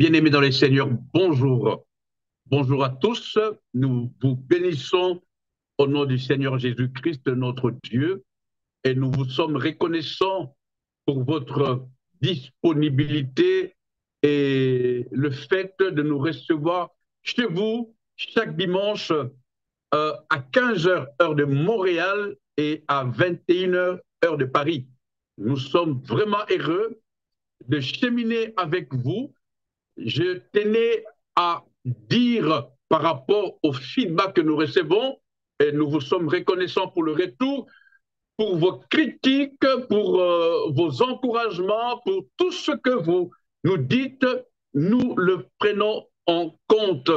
Bien-aimés dans les seigneurs, bonjour. Bonjour à tous. Nous vous bénissons au nom du Seigneur Jésus-Christ, notre Dieu, et nous vous sommes reconnaissants pour votre disponibilité et le fait de nous recevoir chez vous chaque dimanche à 15 heures, heure de Montréal, et à 21 heures, heure de Paris. Nous sommes vraiment heureux de cheminer avec vous. Je tenais à dire par rapport au feedback que nous recevons, et nous vous sommes reconnaissants pour le retour, pour vos critiques, pour vos encouragements, pour tout ce que vous nous dites, nous le prenons en compte.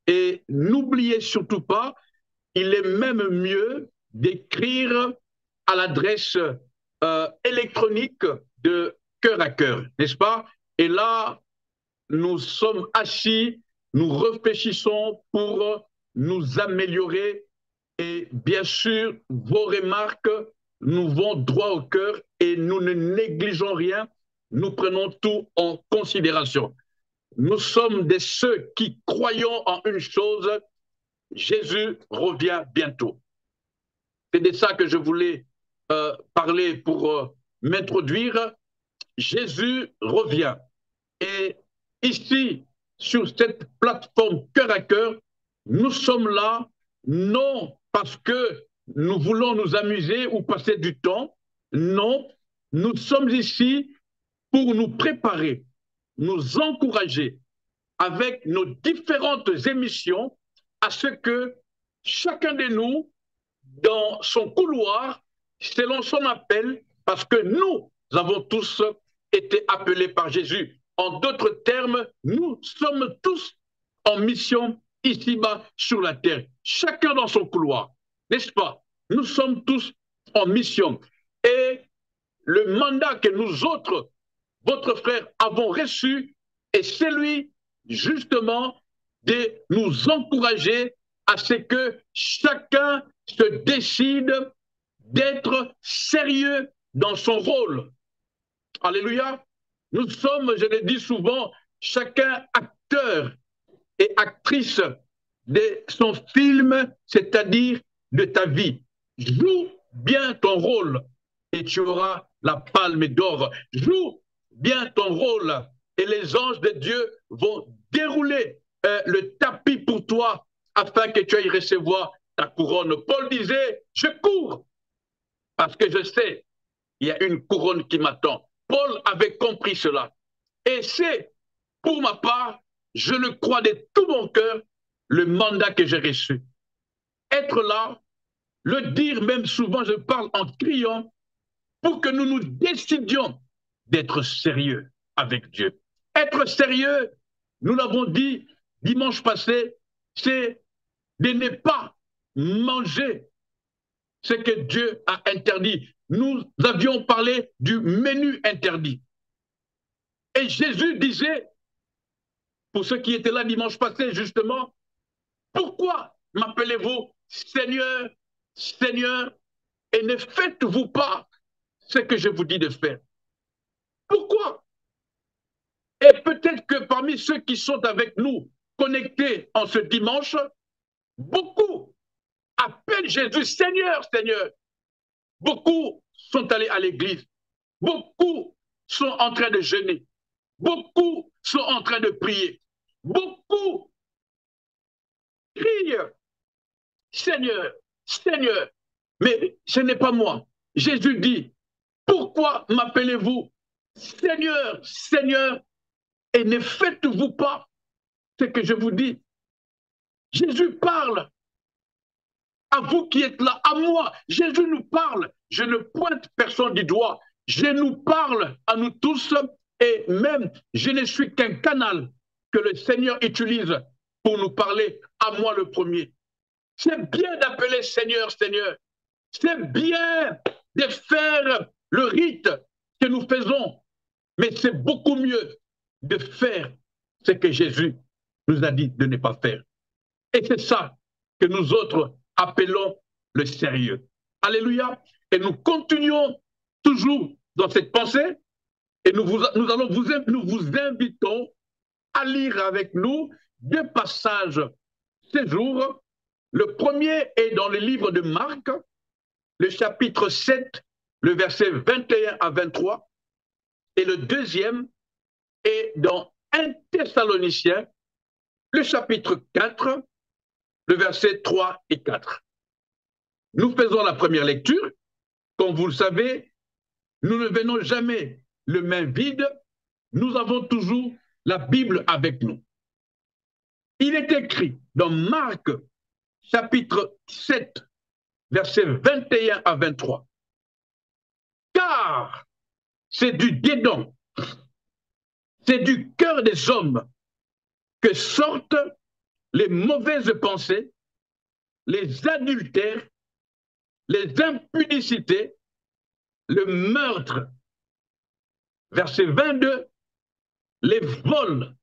Et n'oubliez surtout pas, il est même mieux d'écrire à l'adresse électronique de cœur à cœur, n'est-ce pas? Et là, nous sommes assis, nous réfléchissons pour nous améliorer et bien sûr, vos remarques nous vont droit au cœur et nous ne négligeons rien, nous prenons tout en considération. Nous sommes de ceux qui croyons en une chose, Jésus revient bientôt. C'est de ça que je voulais parler pour m'introduire. Jésus revient. Et ici, sur cette plateforme cœur à cœur, nous sommes là, non parce que nous voulons nous amuser ou passer du temps, non, nous sommes ici pour nous préparer, nous encourager avec nos différentes émissions à ce que chacun de nous, dans son couloir, selon son appel, parce que nous avons tous été appelés par Jésus. En d'autres termes, nous sommes tous en mission ici-bas sur la terre, chacun dans son couloir, n'est-ce pas? Nous sommes tous en mission. Et le mandat que nous autres, votre frère, avons reçu est celui justement de nous encourager à ce que chacun se décide d'être sérieux dans son rôle. Alléluia. Nous sommes, je le dis souvent, chacun acteur et actrice de son film, c'est-à-dire de ta vie. Joue bien ton rôle et tu auras la palme d'or. Joue bien ton rôle et les anges de Dieu vont dérouler le tapis pour toi afin que tu ailles recevoir ta couronne. Paul disait, je cours parce que je sais, il y a une couronne qui m'attend. Paul avait compris cela. Et c'est, pour ma part, je le crois de tout mon cœur, le mandat que j'ai reçu. Être là, le dire même souvent, je parle en criant, pour que nous nous décidions d'être sérieux avec Dieu. Être sérieux, nous l'avons dit dimanche passé, c'est de ne pas manger ce que Dieu a interdit. Nous avions parlé du menu interdit. Et Jésus disait, pour ceux qui étaient là dimanche passé, justement, pourquoi m'appelez-vous Seigneur, Seigneur, et ne faites-vous pas ce que je vous dis de faire? Pourquoi? Et peut-être que parmi ceux qui sont avec nous, connectés en ce dimanche, beaucoup appellent Jésus Seigneur, Seigneur. Beaucoup sont allés à l'église. Beaucoup sont en train de jeûner. Beaucoup sont en train de prier. Beaucoup crient Seigneur, Seigneur. Mais ce n'est pas moi. Jésus dit, pourquoi m'appelez-vous Seigneur, Seigneur, et ne faites-vous pas ce que je vous dis? Jésus parle à vous qui êtes là, à moi. Jésus nous parle. Je ne pointe personne du doigt. Je nous parle à nous tous et même je ne suis qu'un canal que le Seigneur utilise pour nous parler à moi le premier. C'est bien d'appeler Seigneur, Seigneur. C'est bien de faire le rite que nous faisons, mais c'est beaucoup mieux de faire ce que Jésus nous a dit de ne pas faire. Et c'est ça que nous autres appelons le sérieux. Alléluia. Et nous continuons toujours dans cette pensée et nous vous invitons à lire avec nous deux passages ces jours. Le premier est dans le livre de Marc, le chapitre 7, le verset 21 à 23. Et le deuxième est dans 1 Thessaloniciens, le chapitre 4, le verset 3 et 4. Nous faisons la première lecture. Comme vous le savez, nous ne venons jamais les mains vides. Nous avons toujours la Bible avec nous. Il est écrit dans Marc, chapitre 7, versets 21 à 23. Car c'est du dédain, c'est du cœur des hommes que sortent les mauvaises pensées, les adultères, les impudicités, le meurtre. Verset 22, les vols,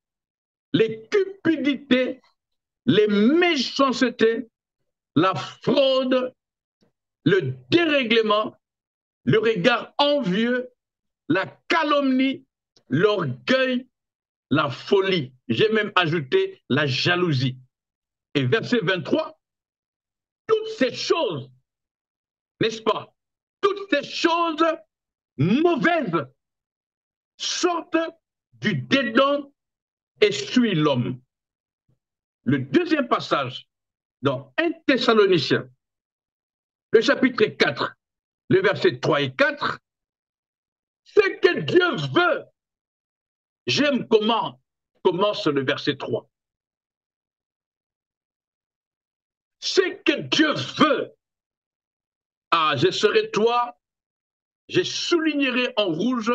les cupidités, les méchancetés, la fraude, le dérèglement, le regard envieux, la calomnie, l'orgueil, la folie. J'ai même ajouté la jalousie. Et verset 23, toutes ces choses, n'est-ce pas? Toutes ces choses mauvaises sortent du dédain et suivent l'homme. Le deuxième passage, dans 1 Thessaloniciens, le chapitre 4, le verset 3 et 4, ce que Dieu veut. J'aime comment commence le verset 3. Ce que Dieu veut. Ah, je serai toi, je soulignerai en rouge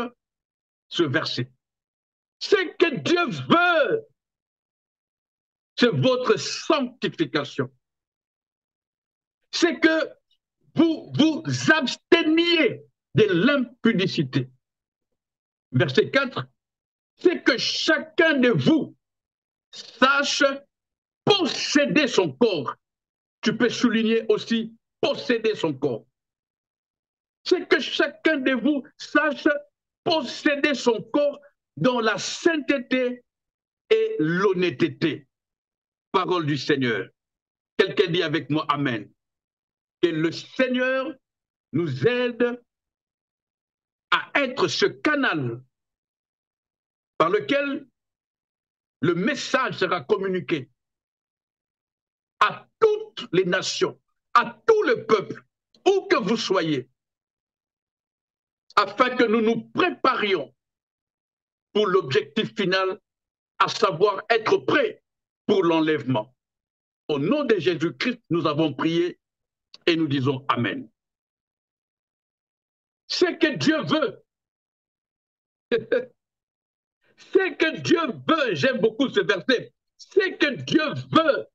ce verset. Ce que Dieu veut, c'est votre sanctification. C'est que vous vous absteniez de l'impudicité. Verset 4, c'est que chacun de vous sache posséder son corps. Tu peux souligner aussi posséder son corps. C'est que chacun de vous sache posséder son corps dans la sainteté et l'honnêteté. Parole du Seigneur. Quelqu'un dit avec moi Amen. Que le Seigneur nous aide à être ce canal par lequel le message sera communiqué à toutes les nations, à tout le peuple, où que vous soyez, afin que nous nous préparions pour l'objectif final, à savoir être prêts pour l'enlèvement. Au nom de Jésus-Christ, nous avons prié et nous disons Amen. Ce que Dieu veut, ce que Dieu veut, j'aime beaucoup ce verset, ce que Dieu veut.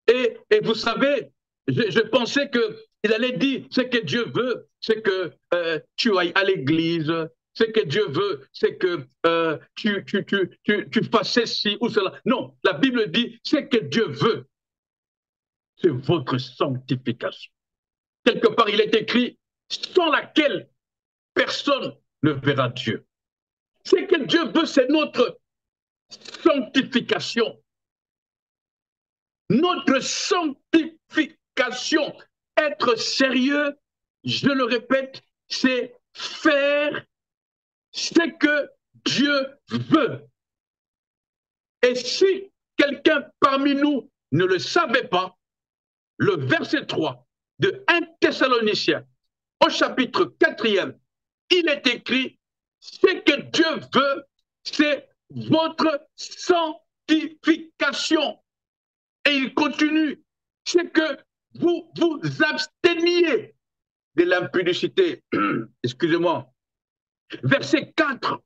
Et vous savez, je pensais qu'il allait dire, ce que Dieu veut, c'est que tu ailles à l'église, ce que Dieu veut, c'est que tu fasses ceci ou cela. Non, la Bible dit, ce que Dieu veut, c'est votre sanctification. Quelque part, il est écrit, sans laquelle personne ne verra Dieu. Ce que Dieu veut, c'est notre sanctification. Notre sanctification, être sérieux, je le répète, c'est faire ce que Dieu veut. Et si quelqu'un parmi nous ne le savait pas, le verset 3 de 1 Thessaloniciens, au chapitre 4e, il est écrit, ce que Dieu veut, c'est votre sanctification. Et il continue, c'est que vous vous absteniez de l'impudicité. Excusez-moi. Verset 4,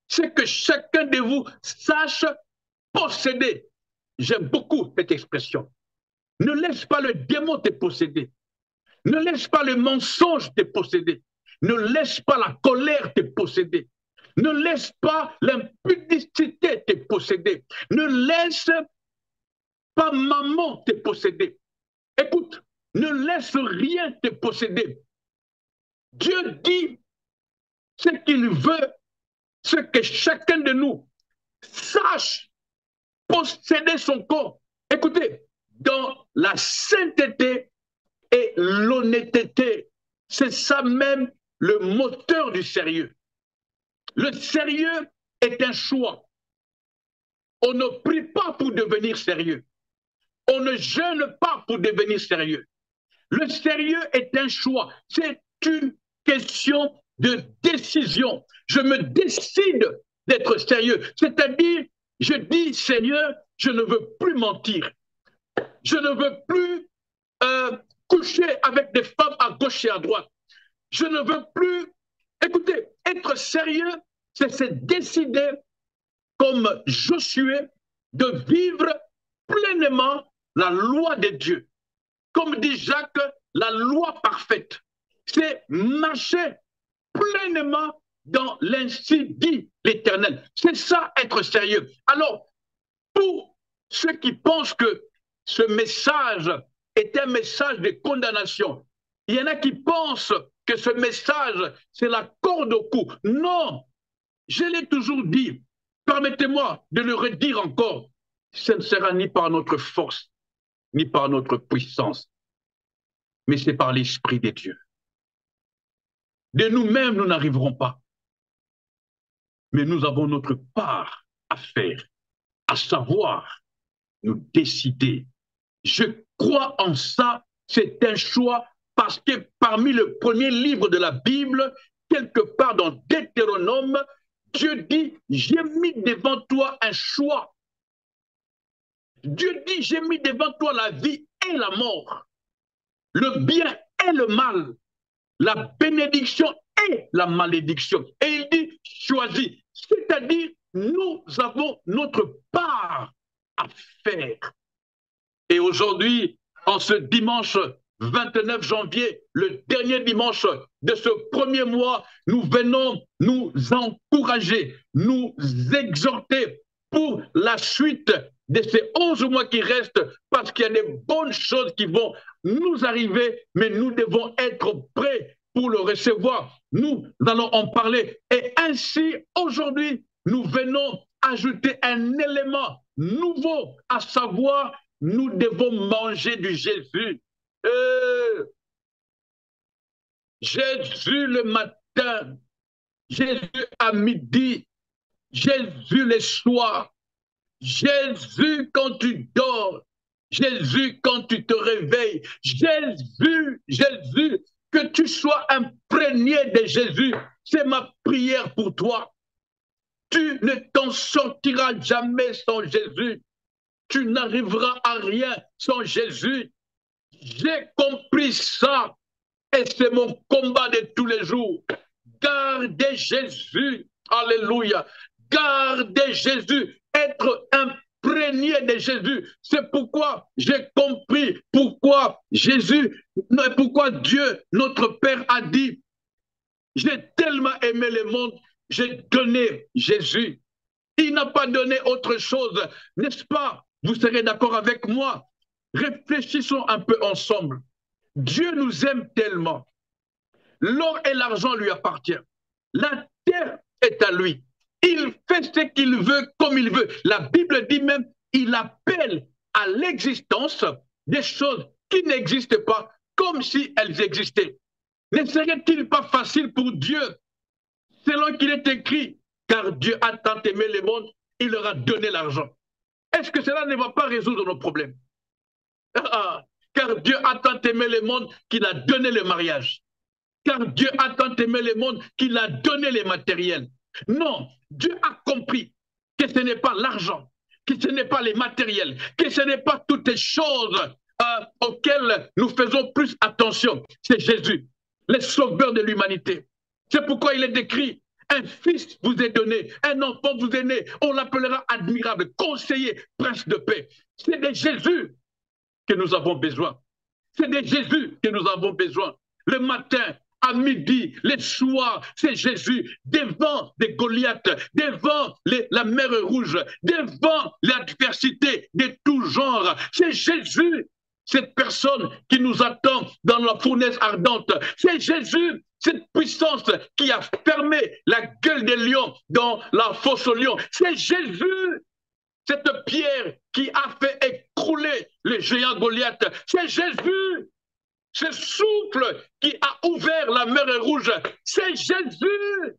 c'est que chacun de vous sache posséder. J'aime beaucoup cette expression. Ne laisse pas le démon te posséder. Ne laisse pas le mensonge te posséder. Ne laisse pas la colère te posséder. Ne laisse pas l'impudicité te posséder. Ne laisse pas maman te posséder. Écoute, ne laisse rien te posséder. Dieu dit ce qu'il veut, ce que chacun de nous sache posséder son corps. Écoutez, dans la sainteté et l'honnêteté, c'est ça même le moteur du sérieux. Le sérieux est un choix. On ne prie pas pour devenir sérieux. On ne jeûne pas pour devenir sérieux. Le sérieux est un choix. C'est une question de décision. Je me décide d'être sérieux. C'est-à-dire, je dis, Seigneur, je ne veux plus mentir. Je ne veux plus coucher avec des femmes à gauche et à droite. Je ne veux plus... Écoutez, être sérieux, c'est se décider, comme Josué, de vivre pleinement la loi de Dieu. Comme dit Jacques, la loi parfaite. C'est marcher pleinement dans l'ainsi dit l'Éternel. C'est ça, être sérieux. Alors, pour ceux qui pensent que ce message est un message de condamnation, il y en a qui pensent que ce message, c'est la corde au cou. Non, je l'ai toujours dit. Permettez-moi de le redire encore. Ce ne sera ni par notre force, ni par notre puissance, mais c'est par l'Esprit de Dieu. De nous-mêmes, nous n'arriverons pas. Mais nous avons notre part à faire, à savoir nous décider. Je crois en ça, c'est un choix, parce que parmi le premier livre de la Bible, quelque part dans Deutéronome, Dieu dit, j'ai mis devant toi un choix. Dieu dit, j'ai mis devant toi la vie et la mort, le bien et le mal, la bénédiction et la malédiction. Et il dit, choisis. C'est-à-dire, nous avons notre part à faire. Et aujourd'hui, en ce dimanche 29 janvier, le dernier dimanche de ce premier mois, nous venons nous encourager, nous exhorter pour la suite de ces 11 mois qui restent, parce qu'il y a des bonnes choses qui vont nous arriver, mais nous devons être prêts pour le recevoir. Nous allons en parler. Et ainsi, aujourd'hui, nous venons ajouter un élément nouveau, à savoir, nous devons manger du Jésus. Jésus le matin, Jésus à midi, Jésus le soir, Jésus quand tu dors, Jésus quand tu te réveilles, Jésus, Jésus, que tu sois imprégné de Jésus, c'est ma prière pour toi. Tu ne t'en sortiras jamais sans Jésus. Tu n'arriveras à rien sans Jésus. J'ai compris ça et c'est mon combat de tous les jours. Gardez Jésus, alléluia. Gardez Jésus, être imprégné de Jésus. C'est pourquoi j'ai compris pourquoi Jésus, pourquoi Dieu, notre Père, a dit, j'ai tellement aimé le monde, j'ai donné Jésus. Il n'a pas donné autre chose, n'est-ce pas? Vous serez d'accord avec moi? Réfléchissons un peu ensemble. Dieu nous aime tellement. L'or et l'argent lui appartiennent. La terre est à lui. Il fait ce qu'il veut comme il veut. La Bible dit même, il appelle à l'existence des choses qui n'existent pas comme si elles existaient. Ne serait-il pas facile pour Dieu, selon qu'il est écrit, car Dieu a tant aimé le monde, il leur a donné l'argent. Est-ce que cela ne va pas résoudre nos problèmes? Car Dieu a tant aimé le monde qu'il a donné le mariage. Car Dieu a tant aimé le monde qu'il a donné les matériels. Non, Dieu a compris que ce n'est pas l'argent, que ce n'est pas les matériels, que ce n'est pas toutes les choses auxquelles nous faisons plus attention. C'est Jésus, le sauveur de l'humanité. C'est pourquoi il est décrit, un fils vous est donné, un enfant vous est né, on l'appellera admirable, conseiller, prince de paix. C'est de Jésus que nous avons besoin. C'est de Jésus que nous avons besoin. Le matin, à midi, les soirs, c'est Jésus, devant des Goliaths, devant la mer Rouge, devant l'adversité de tout genre. C'est Jésus cette personne qui nous attend dans la fournaise ardente. C'est Jésus, cette puissance qui a fermé la gueule des lions dans la fosse aux lions. C'est Jésus, cette pierre qui a fait écrouler le géant Goliath. C'est Jésus, ce souffle qui a ouvert la mer Rouge. C'est Jésus,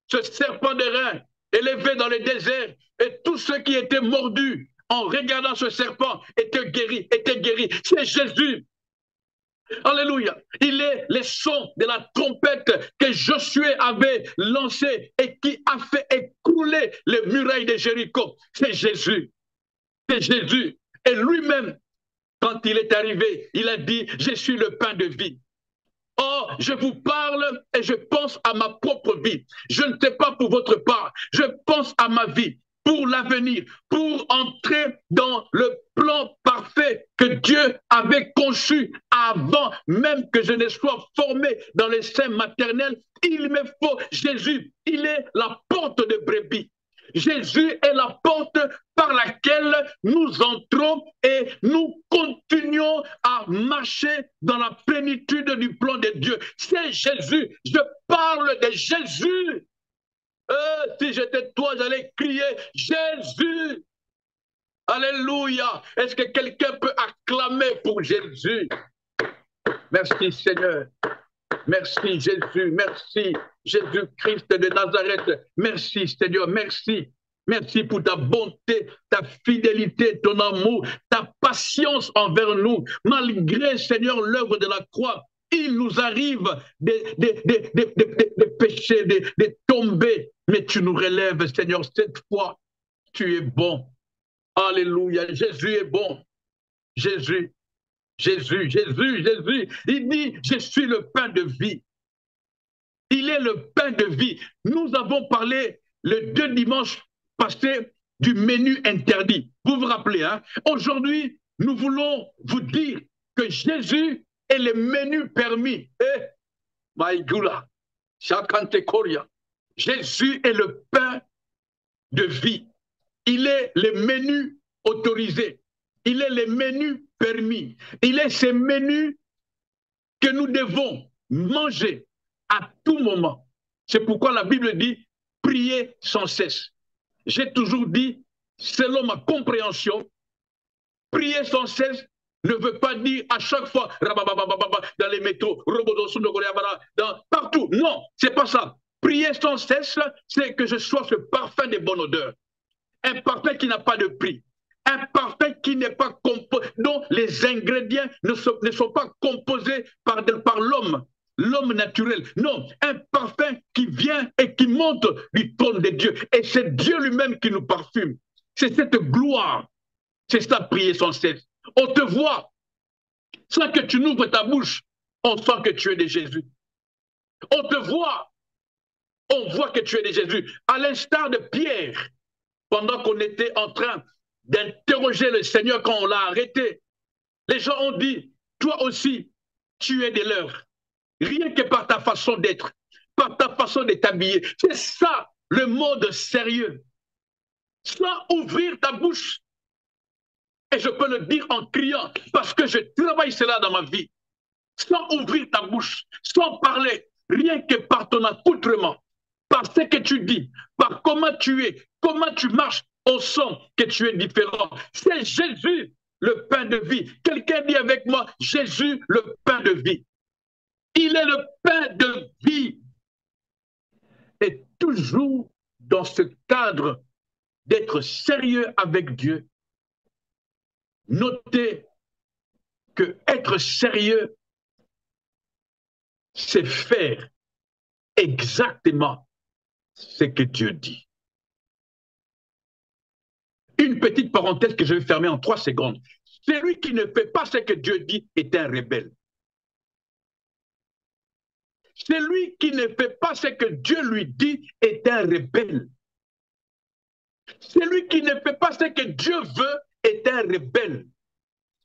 ce serpent d'airain élevé dans le désert. Et tous ceux qui étaient mordus en regardant ce serpent étaient guéris, étaient guéris. C'est Jésus. Alléluia. Il est le son de la trompette que Josué avait lancé et qui a fait écrouler les murailles de Jéricho. C'est Jésus. C'est Jésus. Et lui-même, quand il est arrivé, il a dit, je suis le pain de vie. Or, je vous parle et je pense à ma propre vie. Je ne sais pas pour votre part. Je pense à ma vie, pour l'avenir, pour entrer dans le plan parfait que Dieu avait conçu avant même que je ne sois formé dans les seins maternels. Il me faut Jésus. Il est la porte de brebis. Jésus est la porte par laquelle nous entrons et nous continuons à marcher dans la plénitude du plan de Dieu. C'est Jésus. Je parle de Jésus. Si j'étais toi, j'allais crier Jésus. Alléluia. Est-ce que quelqu'un peut acclamer pour Jésus? Merci Seigneur. Merci Jésus, merci Jésus-Christ de Nazareth. Merci Seigneur, merci. Merci pour ta bonté, ta fidélité, ton amour, ta patience envers nous. Malgré, Seigneur, l'œuvre de la croix, il nous arrive de pécher, de tomber. Mais tu nous relèves, Seigneur, cette fois, tu es bon. Alléluia, Jésus est bon. Jésus. Jésus, Jésus, Jésus, il dit, je suis le pain de vie. Il est le pain de vie. Nous avons parlé le 2 dimanches passés du menu interdit. Vous vous rappelez, hein? Aujourd'hui, nous voulons vous dire que Jésus est le menu permis. Eh, Maïgoula, Chakante Koria. Jésus est le pain de vie. Il est le menu autorisé. Il est le menu permis. Il est ce menu que nous devons manger à tout moment. C'est pourquoi la Bible dit prier sans cesse. J'ai toujours dit, selon ma compréhension, prier sans cesse ne veut pas dire à chaque fois dans les métros, partout. Non, c'est pas ça. Prier sans cesse, c'est que je sois ce parfum de bonne odeur. Un parfum qui n'a pas de prix. Un parfum qui n'est pas composé, dont les ingrédients ne sont pas composés par l'homme naturel. Non, un parfum qui vient et qui monte du trône de Dieu. Et c'est Dieu lui-même qui nous parfume. C'est cette gloire. C'est ça, prier sans cesse. On te voit, sans que tu n'ouvres ta bouche, on sent que tu es de Jésus. On te voit, on voit que tu es de Jésus. À l'instar de Pierre, pendant qu'on était en train d'interroger le Seigneur quand on l'a arrêté. Les gens ont dit, toi aussi, tu es des leurs. Rien que par ta façon d'être, par ta façon de t'habiller. C'est ça le mode sérieux. Sans ouvrir ta bouche. Et je peux le dire en criant, parce que je travaille cela dans ma vie. Sans ouvrir ta bouche, sans parler, rien que par ton accoutrement, par ce que tu dis, par comment tu es, comment tu marches, on sent que tu es différent. C'est Jésus, le pain de vie. Quelqu'un dit avec moi, Jésus, le pain de vie. Il est le pain de vie. Et toujours dans ce cadre d'être sérieux avec Dieu, notez que être sérieux, c'est faire exactement ce que Dieu dit. Une petite parenthèse que je vais fermer en 3 secondes. Celui qui ne fait pas ce que Dieu dit est un rebelle. Celui qui ne fait pas ce que Dieu lui dit est un rebelle. Celui qui ne fait pas ce que Dieu veut est un rebelle.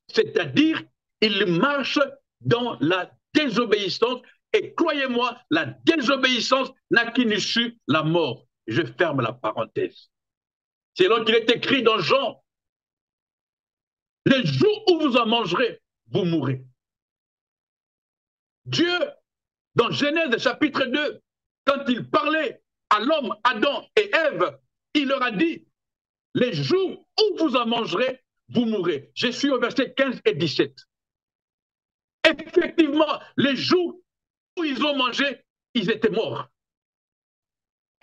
C'est-à-dire, il marche dans la désobéissance. Et croyez-moi, la désobéissance n'a qu'une issue, la mort. Je ferme la parenthèse. C'est là qu'il est écrit dans Jean. Les jours où vous en mangerez, vous mourrez. Dieu, dans Genèse chapitre 2, quand il parlait à l'homme, Adam et Ève, il leur a dit, les jours où vous en mangerez, vous mourrez. Je suis au verset 15 et 17. Effectivement, les jours où ils ont mangé, ils étaient morts.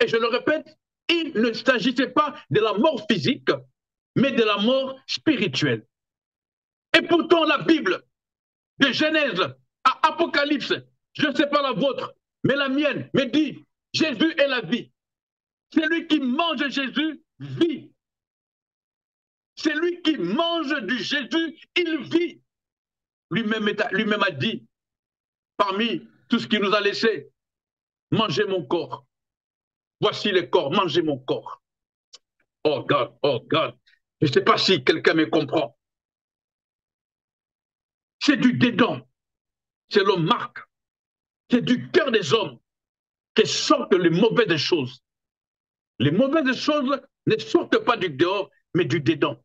Et je le répète, il ne s'agissait pas de la mort physique, mais de la mort spirituelle. Et pourtant, la Bible, de Genèse à Apocalypse, je ne sais pas la vôtre, mais la mienne, me dit, Jésus est la vie. Celui qui mange Jésus vit. Celui qui mange du Jésus, il vit. Lui-même a dit, parmi tout ce qu'il nous a laissé, mangez mon corps. Voici le corps, mangez mon corps. Oh God, oh God. Je ne sais pas si quelqu'un me comprend. C'est du dédain. C'est l'homme Marc. C'est du cœur des hommes que sortent les mauvaises choses. Les mauvaises choses ne sortent pas du dehors, mais du dedans.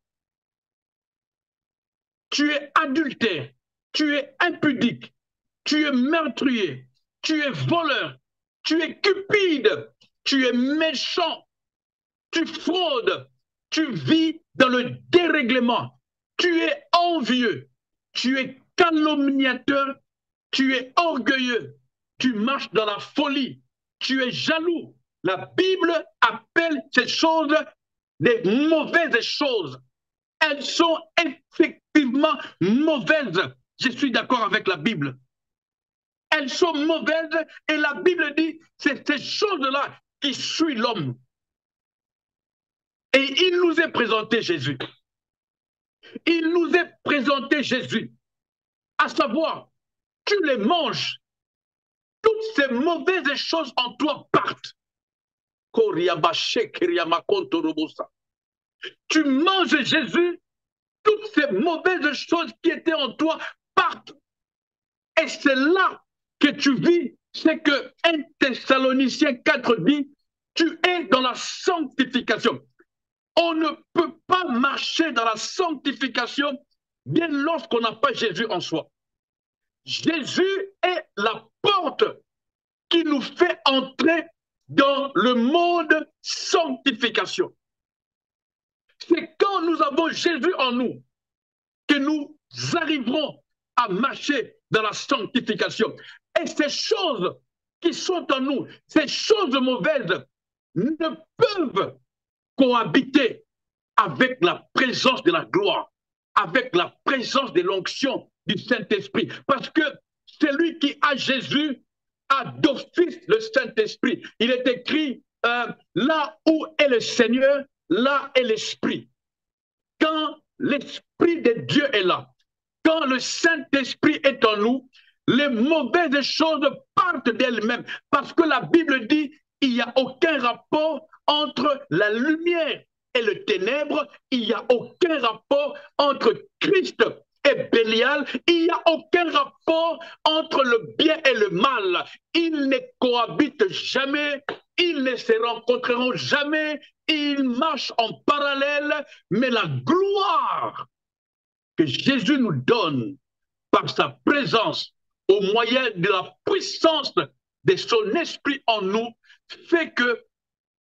Tu es adultère, tu es impudique, tu es meurtrier, tu es voleur, tu es cupide, tu es méchant, tu fraudes, tu vis dans le dérèglement, tu es envieux, tu es calomniateur, tu es orgueilleux, tu marches dans la folie, tu es jaloux. La Bible appelle ces choses des mauvaises choses. Elles sont effectivement mauvaises. Je suis d'accord avec la Bible. Elles sont mauvaises et la Bible dit c'est ces choses-là qui suivent l'homme. Et il nous est présenté Jésus. Il nous est présenté Jésus. À savoir, tu les manges. Toutes ces mauvaises choses en toi partent. Tu manges Jésus, toutes ces mauvaises choses qui étaient en toi partent. Et c'est là que tu vis, c'est que 1 Thessaloniciens 4 dit, tu es dans la sanctification. On ne peut pas marcher dans la sanctification bien lorsqu'on n'a pas Jésus en soi. Jésus est la porte qui nous fait entrer dans le monde sanctification. C'est quand nous avons Jésus en nous que nous arriverons à marcher dans la sanctification. Et ces choses qui sont en nous, ces choses mauvaises, ne peuvent cohabiter avec la présence de la gloire, avec la présence de l'onction du Saint-Esprit. Parce que celui qui a Jésus a d'office le Saint-Esprit. Il est écrit, là où est le Seigneur, là est l'Esprit. Quand l'Esprit de Dieu est là, quand le Saint-Esprit est en nous, les mauvaises choses partent d'elles-mêmes. Parce que la Bible dit, il n'y a aucun rapport entre la lumière et le ténèbre, il n'y a aucun rapport entre Christ et Bélial, il n'y a aucun rapport entre le bien et le mal. Ils ne cohabitent jamais, ils ne se rencontreront jamais, ils marchent en parallèle, mais la gloire que Jésus nous donne par sa présence au moyen de la puissance de son esprit en nous fait que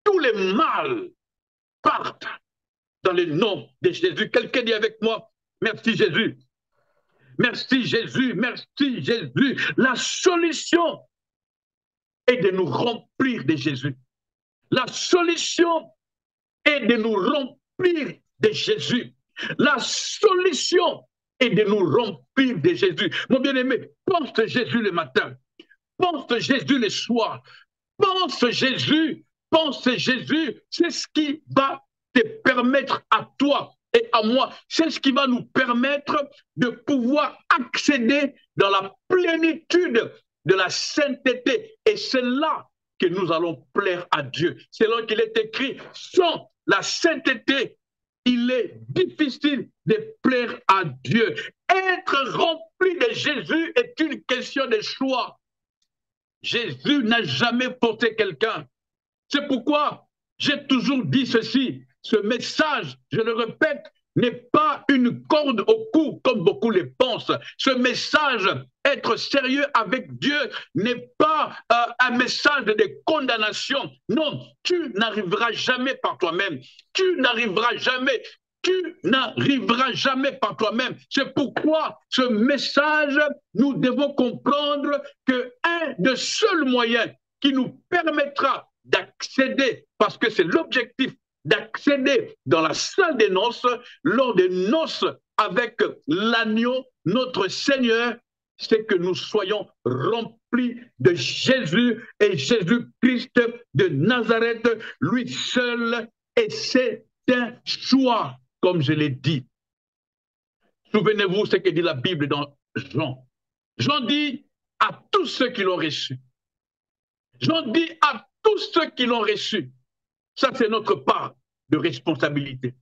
tous les mal partent dans le nom de Jésus. Quelqu'un dit avec moi, merci Jésus. Merci Jésus, merci Jésus. La solution est de nous remplir de Jésus. La solution est de nous remplir de Jésus. La solution est de nous remplir de Jésus. Mon bien-aimé, pense Jésus le matin, pense Jésus le soir, pense Jésus, c'est ce qui va te permettre à toi et à moi, c'est ce qui va nous permettre de pouvoir accéder dans la plénitude de la sainteté. Et c'est là que nous allons plaire à Dieu. C'est là qu'il est écrit, sans la sainteté, il est difficile de plaire à Dieu. Être rempli de Jésus est une question de choix. Jésus n'a jamais porté quelqu'un. C'est pourquoi j'ai toujours dit ceci, ce message, je le répète, n'est pas une corde au cou comme beaucoup le pensent. Ce message, être sérieux avec Dieu, n'est pas un message de condamnation. Non, tu n'arriveras jamais par toi-même. Tu n'arriveras jamais. Tu n'arriveras jamais par toi-même. C'est pourquoi ce message, nous devons comprendre qu'un des seuls moyens qui nous permettra d'accéder, parce que c'est l'objectif, d'accéder dans la salle des noces, lors des noces avec l'agneau, notre Seigneur, c'est que nous soyons remplis de Jésus et Jésus-Christ de Nazareth, lui seul, et c'est un choix, comme je l'ai dit. Souvenez-vous ce que dit la Bible dans Jean. Jean dit à tous ceux qui l'ont reçu. Jean dit à tous ceux qui l'ont reçu. Ça, c'est notre part de responsabilité.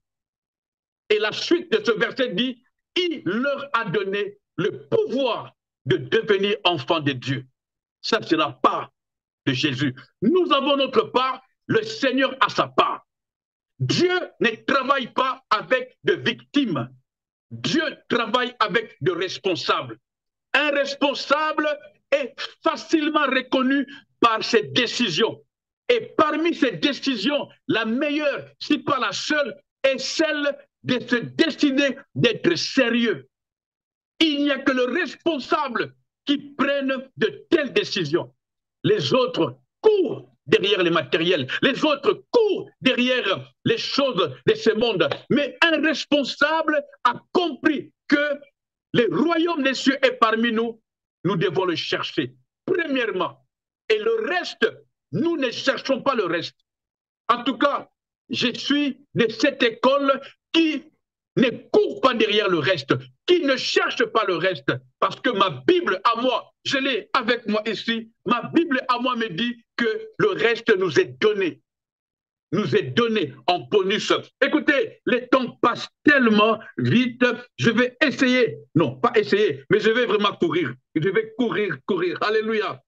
Et la suite de ce verset dit, il leur a donné le pouvoir de devenir enfants de Dieu. Ça, c'est la part de Jésus. Nous avons notre part, le Seigneur a sa part. Dieu ne travaille pas avec de victimes. Dieu travaille avec de responsables. Un responsable est facilement reconnu par ses décisions. Et parmi ces décisions, la meilleure, si pas la seule, est celle de se décider d'être sérieux. Il n'y a que le responsable qui prenne de telles décisions. Les autres courent derrière les matériels, les autres courent derrière les choses de ce monde. Mais un responsable a compris que le royaume des cieux est parmi nous, nous devons le chercher, premièrement. Et le reste, nous ne cherchons pas le reste. En tout cas, je suis de cette école qui ne court pas derrière le reste, qui ne cherche pas le reste, parce que ma Bible à moi, je l'ai avec moi ici, ma Bible à moi me dit que le reste nous est donné en bonus. Écoutez, les temps passent tellement vite, je vais essayer, non, pas essayer, mais je vais vraiment courir. Je vais courir. Alléluia.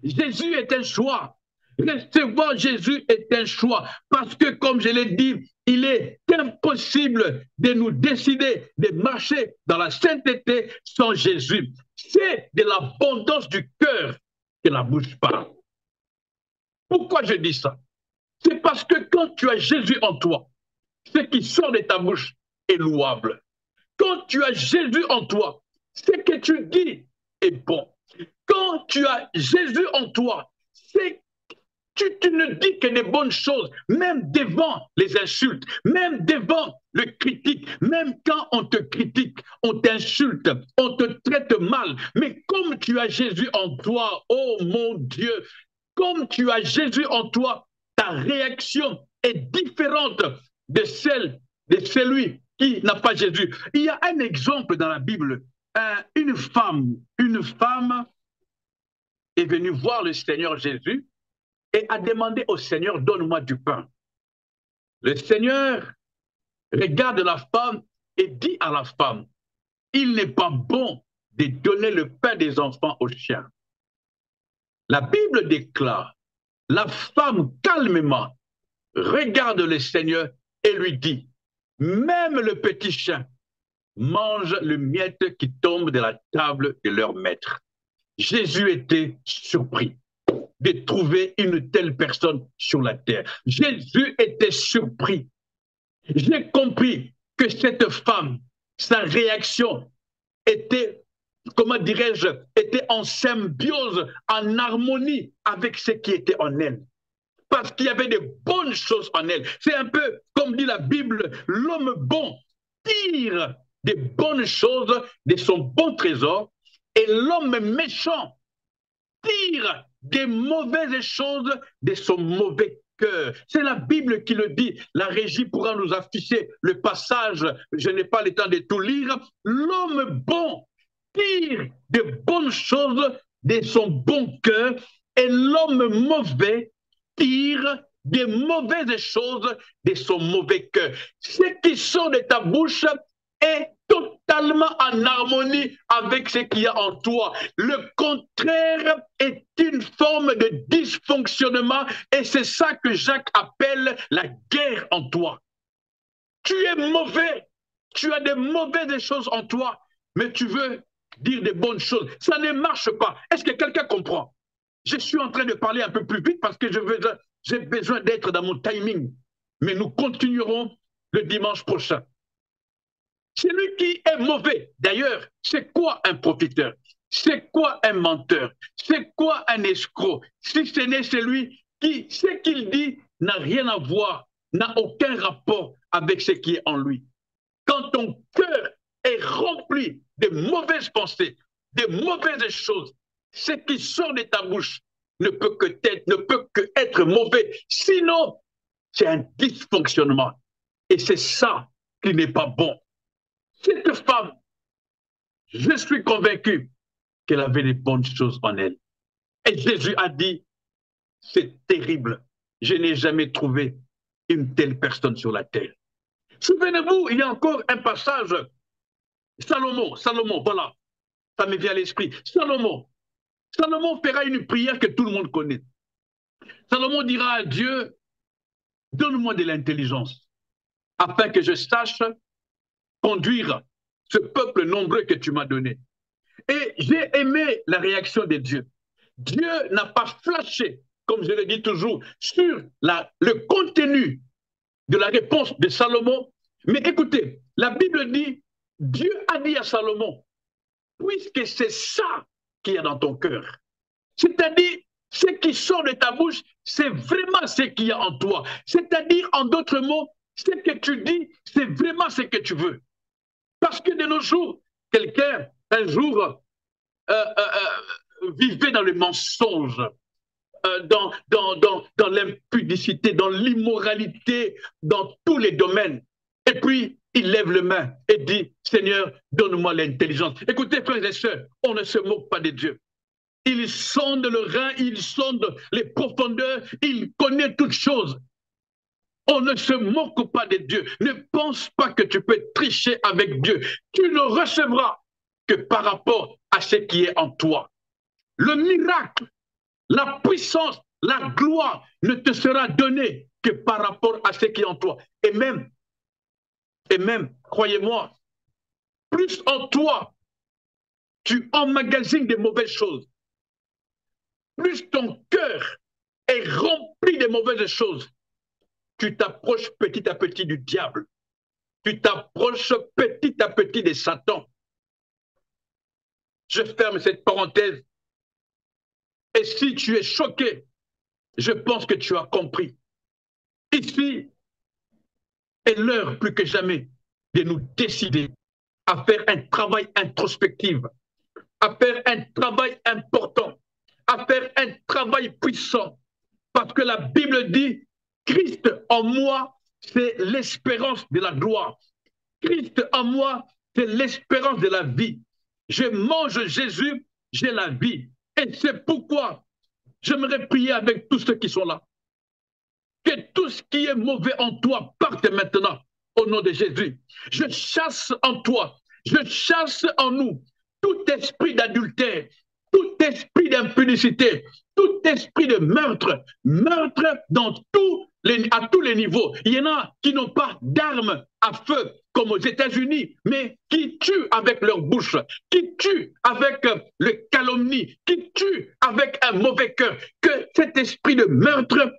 Jésus est un choix. Recevoir Jésus est un choix. Parce que, comme je l'ai dit, il est impossible de nous décider de marcher dans la sainteté sans Jésus. C'est de l'abondance du cœur que la bouche parle. Pourquoi je dis ça? C'est parce que quand tu as Jésus en toi, ce qui sort de ta bouche est louable. Quand tu as Jésus en toi, ce que tu dis est bon. Quand tu as Jésus en toi, tu ne dis que des bonnes choses, même devant les insultes, même devant le critique, même quand on te critique, on t'insulte, on te traite mal. Mais comme tu as Jésus en toi, oh mon Dieu, comme tu as Jésus en toi, ta réaction est différente de celle de celui qui n'a pas Jésus. Il y a un exemple dans la Bible. Une femme est venue voir le Seigneur Jésus et a demandé au Seigneur, donne-moi du pain. Le Seigneur regarde la femme et dit à la femme, il n'est pas bon de donner le pain des enfants aux chiens. La Bible déclare, la femme calmement regarde le Seigneur et lui dit, même le petit chien mange le miette qui tombe de la table de leur maître. Jésus était surpris de trouver une telle personne sur la terre. Jésus était surpris. J'ai compris que cette femme, sa réaction était, comment dirais-je, était en symbiose, en harmonie avec ce qui était en elle. Parce qu'il y avait de bonnes choses en elle. C'est un peu, comme dit la Bible, l'homme bon tire des bonnes choses de son bon trésor et l'homme méchant tire des mauvaises choses de son mauvais cœur. C'est la Bible qui le dit. La régie pourra nous afficher le passage. Je n'ai pas le temps de tout lire. L'homme bon tire de bonnes choses de son bon cœur et l'homme mauvais tire des mauvaises choses de son mauvais cœur. Ce qui sort de ta bouche est totalement en harmonie avec ce qu'il y a en toi. Le contraire est une forme de dysfonctionnement et c'est ça que Jacques appelle la guerre en toi. Tu Tu es mauvais. Tu as des mauvaises choses en toi, mais tu veux dire des bonnes choses. Ça ne marche pas. Est-ce que quelqu'un comprend? Je suis en train de parler un peu plus vite parce que j'ai besoin d'être dans mon timing. Mais nous continuerons le dimanche prochain. Celui qui est mauvais, d'ailleurs, c'est quoi un profiteur? C'est quoi un menteur? C'est quoi un escroc? Si ce n'est celui qui, ce qu'il dit n'a rien à voir, n'a aucun rapport avec ce qui est en lui. Quand ton cœur est rempli de mauvaises pensées, de mauvaises choses, ce qui sort de ta bouche ne peut que être mauvais. Sinon, c'est un dysfonctionnement. Et c'est ça qui n'est pas bon. Cette femme, je suis convaincu qu'elle avait des bonnes choses en elle. Et Jésus a dit, c'est terrible, je n'ai jamais trouvé une telle personne sur la terre. Souvenez-vous, il y a encore un passage, Salomon, voilà, ça me vient à l'esprit. Salomon fera une prière que tout le monde connaît. Salomon dira à Dieu, donne-moi de l'intelligence, afin que je sache conduire ce peuple nombreux que tu m'as donné. Et j'ai aimé la réaction de Dieu. Dieu n'a pas flashé, comme je le dis toujours, sur le contenu de la réponse de Salomon. Mais écoutez, la Bible dit, Dieu a dit à Salomon, puisque c'est ça qu'il y a dans ton cœur, c'est-à-dire ce qui sort de ta bouche, c'est vraiment ce qu'il y a en toi. C'est-à-dire, en d'autres mots, ce que tu dis, c'est vraiment ce que tu veux. Parce que de nos jours, quelqu'un, un jour, vivait dans le mensonge, dans l'impudicité, dans l'immoralité, dans tous les domaines. Et puis, il lève les mains et dit, Seigneur, donne-moi l'intelligence. Écoutez, frères et sœurs, on ne se moque pas de Dieu. Il sonde le rein, il sonde les profondeurs, il connaît toutes choses. On ne se moque pas de Dieu. Ne pense pas que tu peux tricher avec Dieu. Tu ne recevras que par rapport à ce qui est en toi. Le miracle, la puissance, la gloire ne te sera donnée que par rapport à ce qui est en toi. Et même, croyez-moi, plus en toi, tu emmagasines des mauvaises choses. Plus ton cœur est rempli de mauvaises choses, tu t'approches petit à petit du diable. Tu t'approches petit à petit de Satan. Je ferme cette parenthèse. Et si tu es choqué, je pense que tu as compris. Ici est l'heure plus que jamais de nous décider à faire un travail introspectif, à faire un travail important, à faire un travail puissant. Parce que la Bible dit, Christ en moi, c'est l'espérance de la gloire. Christ en moi, c'est l'espérance de la vie. Je mange Jésus, j'ai la vie. Et c'est pourquoi j'aimerais prier avec tous ceux qui sont là. Que tout ce qui est mauvais en toi parte maintenant au nom de Jésus. Je chasse en toi, je chasse en nous tout esprit d'adultère, tout esprit d'impudicité, tout esprit de meurtre, meurtre à tous les niveaux. Il y en a qui n'ont pas d'armes à feu, comme aux États-Unis, mais qui tuent avec leur bouche, qui tuent avec le calomnie, qui tuent avec un mauvais cœur. Que cet esprit de meurtre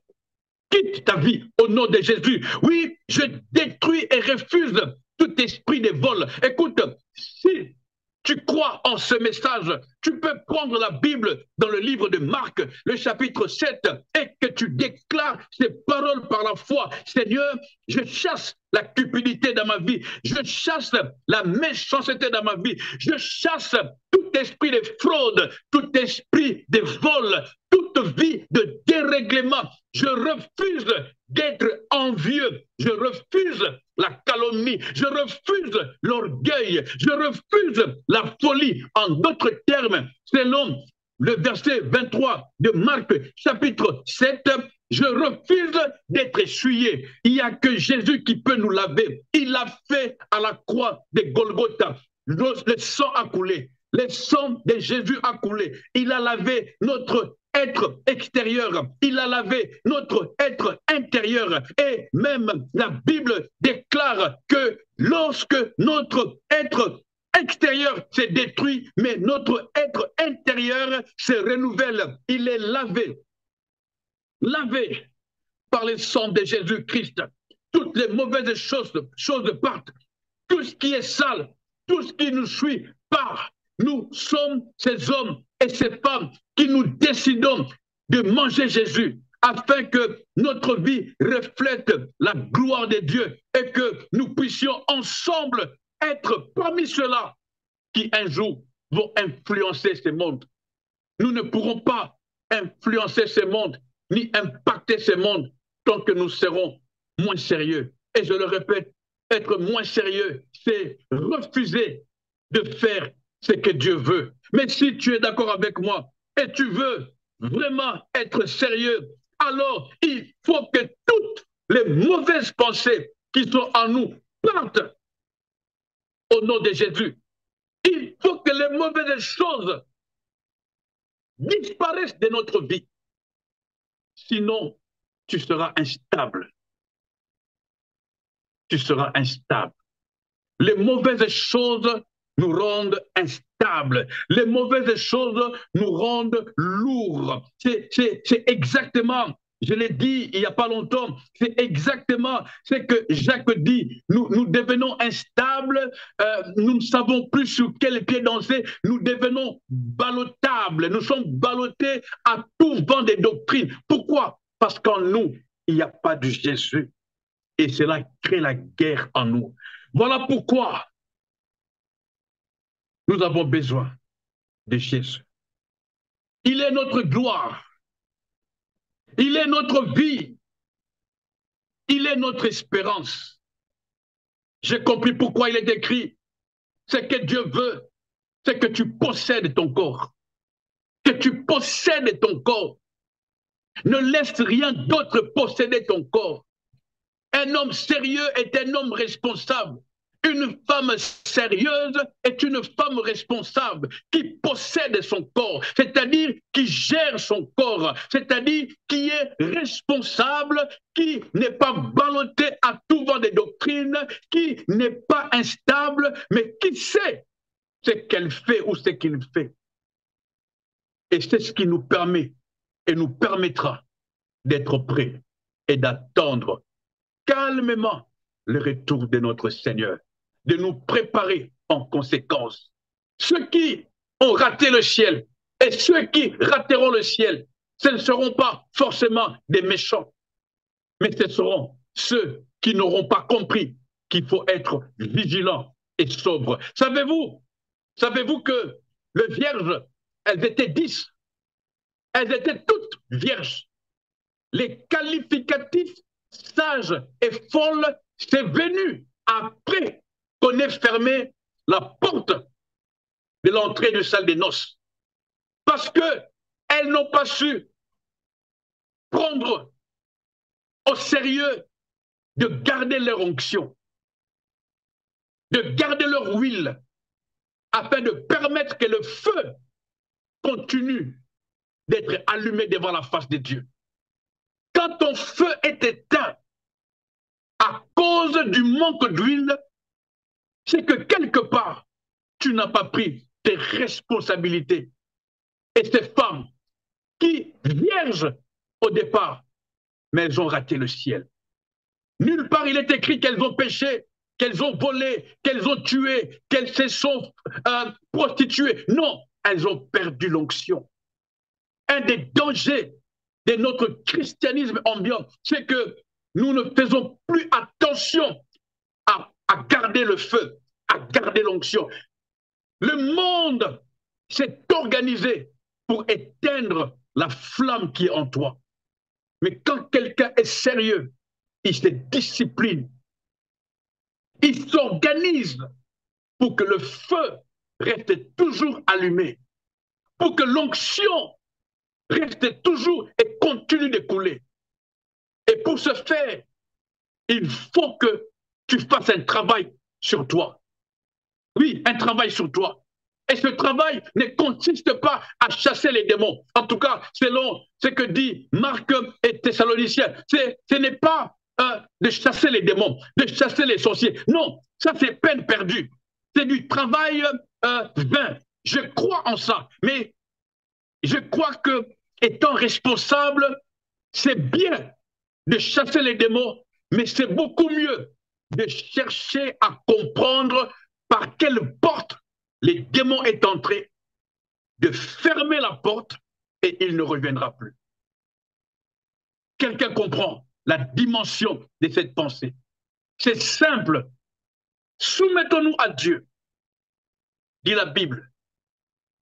quitte ta vie au nom de Jésus. Oui, je détruis et refuse tout esprit de vol. Écoute, si tu crois en ce message, tu peux prendre la Bible dans le livre de Marc, le chapitre 7, et que tu déclares ces paroles par la foi. Seigneur, je chasse la cupidité dans ma vie, je chasse la méchanceté dans ma vie, je chasse tout esprit de fraude, tout esprit de vol, toute vie de dérèglement. Je refuse d'être envieux, je refuse la calomnie, je refuse l'orgueil, je refuse la folie. En d'autres termes, selon le verset 23 de Marc, chapitre 7, je refuse d'être essuyé. Il n'y a que Jésus qui peut nous laver. Il l'a fait à la croix de Golgotha. Le sang a coulé. Le sang de Jésus a coulé. Il a lavé notre être extérieur, il a lavé notre être intérieur. Et même la Bible déclare que lorsque notre être extérieur s'est détruit, mais notre être intérieur se renouvelle. Il est lavé. Lavé par le sang de Jésus-Christ. Toutes les mauvaises choses partent. Tout ce qui est sale, tout ce qui nous suit part. Nous sommes ces hommes et ces femmes qui nous décidons de manger Jésus afin que notre vie reflète la gloire de Dieu et que nous puissions ensemble être parmi ceux-là qui un jour vont influencer ce monde. Nous ne pourrons pas influencer ce monde ni impacter ce monde tant que nous serons moins sérieux. Et je le répète, être moins sérieux, c'est refuser de faire ce que Dieu veut. Mais si tu es d'accord avec moi et tu veux vraiment être sérieux, alors il faut que toutes les mauvaises pensées qui sont en nous partent au nom de Jésus. Il faut que les mauvaises choses disparaissent de notre vie. Sinon, tu seras instable. Tu seras instable. Les mauvaises choses nous rendent instables. Les mauvaises choses nous rendent lourds. C'est exactement, je l'ai dit il n'y a pas longtemps, c'est exactement ce que Jacques dit. Nous devenons instables, nous ne savons plus sur quel pied danser, nous devenons ballottables, nous sommes ballottés à tout vent des doctrines. Pourquoi? Parce qu'en nous, il n'y a pas de Jésus. Et cela crée la guerre en nous. Voilà pourquoi nous avons besoin de Jésus. Il est notre gloire. Il est notre vie. Il est notre espérance. J'ai compris pourquoi il est écrit. Ce que Dieu veut, c'est que tu possèdes ton corps. Que tu possèdes ton corps. Ne laisse rien d'autre posséder ton corps. Un homme sérieux est un homme responsable. Une femme sérieuse est une femme responsable qui possède son corps, c'est-à-dire qui gère son corps, c'est-à-dire qui est responsable, qui n'est pas ballotté à tout vent des doctrines, qui n'est pas instable, mais qui sait ce qu'elle fait ou ce qu'il fait. Et c'est ce qui nous permet et nous permettra d'être prêts et d'attendre calmement le retour de notre Seigneur, de nous préparer en conséquence. Ceux qui ont raté le ciel et ceux qui rateront le ciel, ce ne seront pas forcément des méchants, mais ce seront ceux qui n'auront pas compris qu'il faut être vigilant et sobre. Savez-vous que les vierges, elles étaient 10, elles étaient toutes vierges. Les qualificatifs sage et folle, c'est venu après qu'on ait fermé la porte de l'entrée de salle des noces. Parce qu'elles n'ont pas su prendre au sérieux de garder leur onction, de garder leur huile, afin de permettre que le feu continue d'être allumé devant la face de Dieu. Quand ton feu est éteint à cause du manque d'huile, c'est que quelque part, tu n'as pas pris tes responsabilités. Et ces femmes qui, vierges au départ, mais elles ont raté le ciel. Nulle part il est écrit qu'elles ont péché, qu'elles ont volé, qu'elles ont tué, qu'elles se sont prostituées. Non, elles ont perdu l'onction. Un des dangers de notre christianisme ambiant, c'est que nous ne faisons plus attention à garder le feu, à garder l'onction. Le monde s'est organisé pour éteindre la flamme qui est en toi. Mais quand quelqu'un est sérieux, il se discipline, il s'organise pour que le feu reste toujours allumé, pour que l'onction reste toujours et continue de couler. Et pour ce faire, il faut que tu fasses un travail sur toi. Oui, un travail sur toi. Et ce travail ne consiste pas à chasser les démons. En tout cas, selon ce que dit Marc et Thessaloniciens, ce n'est pas de chasser les démons, de chasser les sorciers. Non, ça c'est peine perdue. C'est du travail vain. Je crois en ça, mais je crois que, étant responsable, c'est bien de chasser les démons, mais c'est beaucoup mieux de chercher à comprendre par quelle porte les démons est entré, de fermer la porte et il ne reviendra plus. Quelqu'un comprend la dimension de cette pensée. C'est simple. Soumettons-nous à Dieu, dit la Bible.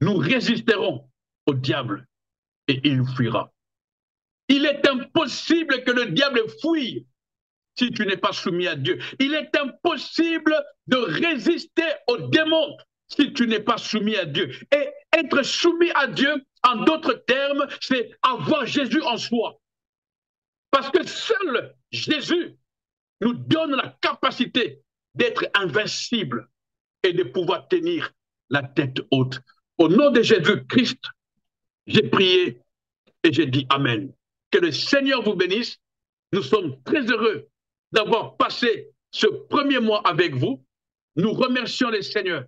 Nous résisterons au diable et il nous fuira. Il est impossible que le diable fuit si tu n'es pas soumis à Dieu. Il est impossible de résister aux démons si tu n'es pas soumis à Dieu. Et être soumis à Dieu, en d'autres termes, c'est avoir Jésus en soi. Parce que seul Jésus nous donne la capacité d'être invincible et de pouvoir tenir la tête haute. Au nom de Jésus-Christ, j'ai prié et j'ai dit Amen. Que le Seigneur vous bénisse. Nous sommes très heureux d'avoir passé ce premier mois avec vous. Nous remercions le Seigneur,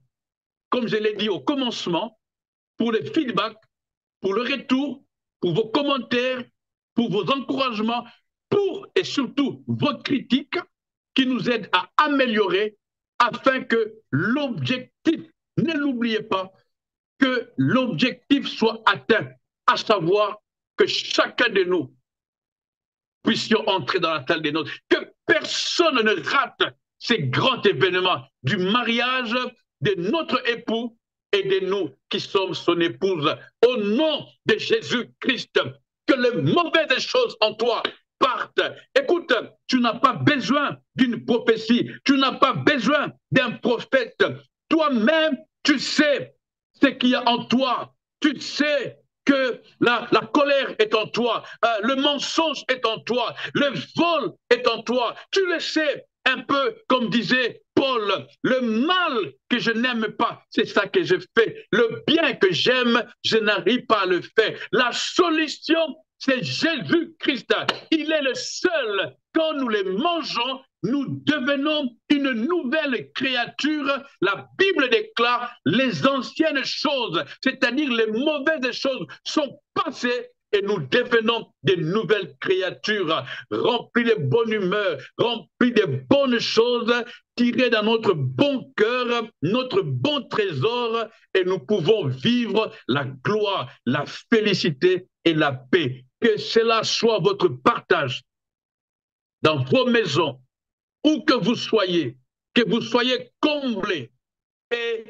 comme je l'ai dit au commencement, pour les feedbacks, pour le retour, pour vos commentaires, pour vos encouragements, pour et surtout vos critiques qui nous aident à améliorer afin que l'objectif, ne l'oubliez pas, que l'objectif soit atteint, à savoir que chacun de nous puissions entrer dans la salle des noces, que personne ne rate ces grands événements du mariage de notre époux et de nous qui sommes son épouse. Au nom de Jésus-Christ, que les mauvaises choses en toi partent. Écoute, tu n'as pas besoin d'une prophétie, tu n'as pas besoin d'un prophète. Toi-même, tu sais ce qu'il y a en toi. Tu sais que la colère est en toi, le mensonge est en toi, le vol est en toi. Tu le sais, un peu comme disait Paul, le mal que je n'aime pas, c'est ça que je fais. Le bien que j'aime, je n'arrive pas à le faire. La solution, c'est Jésus-Christ. Il est le seul. Quand nous les mangeons, nous devenons une nouvelle créature. La Bible déclare les anciennes choses, c'est-à-dire les mauvaises choses, sont passées et nous devenons des nouvelles créatures, remplies de bonne humeur, remplies de bonnes choses, tirées dans notre bon cœur, notre bon trésor, et nous pouvons vivre la gloire, la félicité et la paix. Que cela soit votre partage dans vos maisons, où que vous soyez comblés et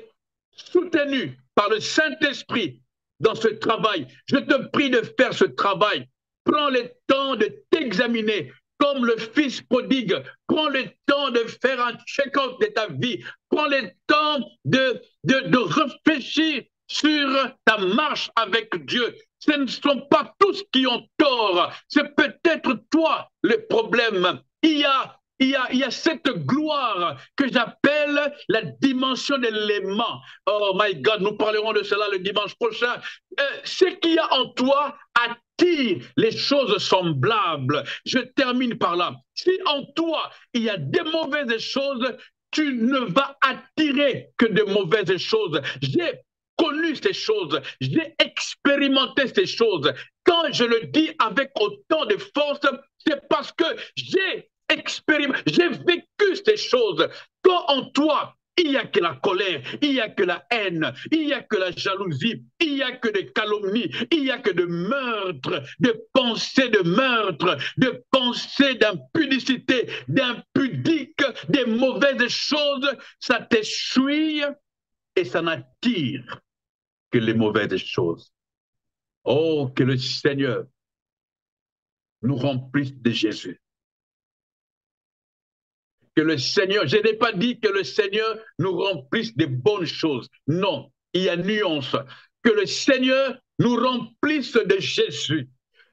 soutenus par le Saint-Esprit dans ce travail. Je te prie de faire ce travail. Prends le temps de t'examiner comme le fils prodigue. Prends le temps de faire un check-up de ta vie. Prends le temps de réfléchir sur ta marche avec Dieu. Ce ne sont pas tous qui ont tort. C'est peut-être toi le problème. Il y a cette gloire que j'appelle la dimension de l'aimant. Oh my God, nous parlerons de cela le dimanche prochain. Ce qu'il y a en toi attire les choses semblables. Je termine par là. Si en toi, il y a des mauvaises choses, tu ne vas attirer que de mauvaises choses. J'ai connu ces choses, j'ai expérimenté ces choses. Quand je le dis avec autant de force, c'est parce que j'ai vécu ces choses. Quand en toi, il n'y a que la colère, il n'y a que la haine, il n'y a que la jalousie, il n'y a que des calomnies, il n'y a que de meurtres, de pensées de meurtre, de pensées d'impudicité, d'impudique, des mauvaises choses, ça t'essuie et ça n'attire que les mauvaises choses. Oh, que le Seigneur nous remplisse de Jésus. Que le Seigneur, je n'ai pas dit que le Seigneur nous remplisse de bonnes choses. Non, il y a nuance. Que le Seigneur nous remplisse de Jésus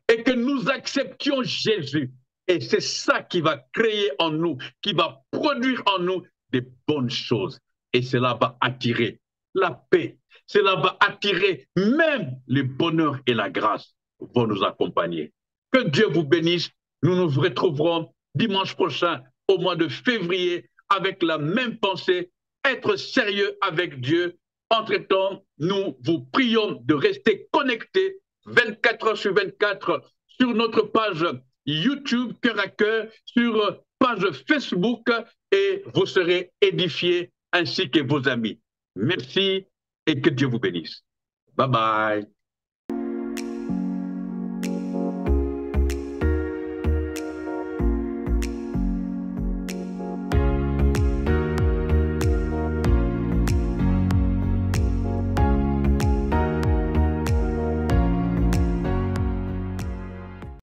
et que nous acceptions Jésus. Et c'est ça qui va créer en nous, qui va produire en nous des bonnes choses. Et cela va attirer la paix. cela va attirer même le bonheur et la grâce vont nous accompagner. Que Dieu vous bénisse. Nous nous retrouverons dimanche prochain au mois de février avec la même pensée, être sérieux avec Dieu. Entre-temps, nous vous prions de rester connectés 24 heures sur 24 sur notre page YouTube Cœur à Cœur, sur page Facebook, et vous serez édifiés ainsi que vos amis. Merci et que Dieu vous bénisse. Bye bye.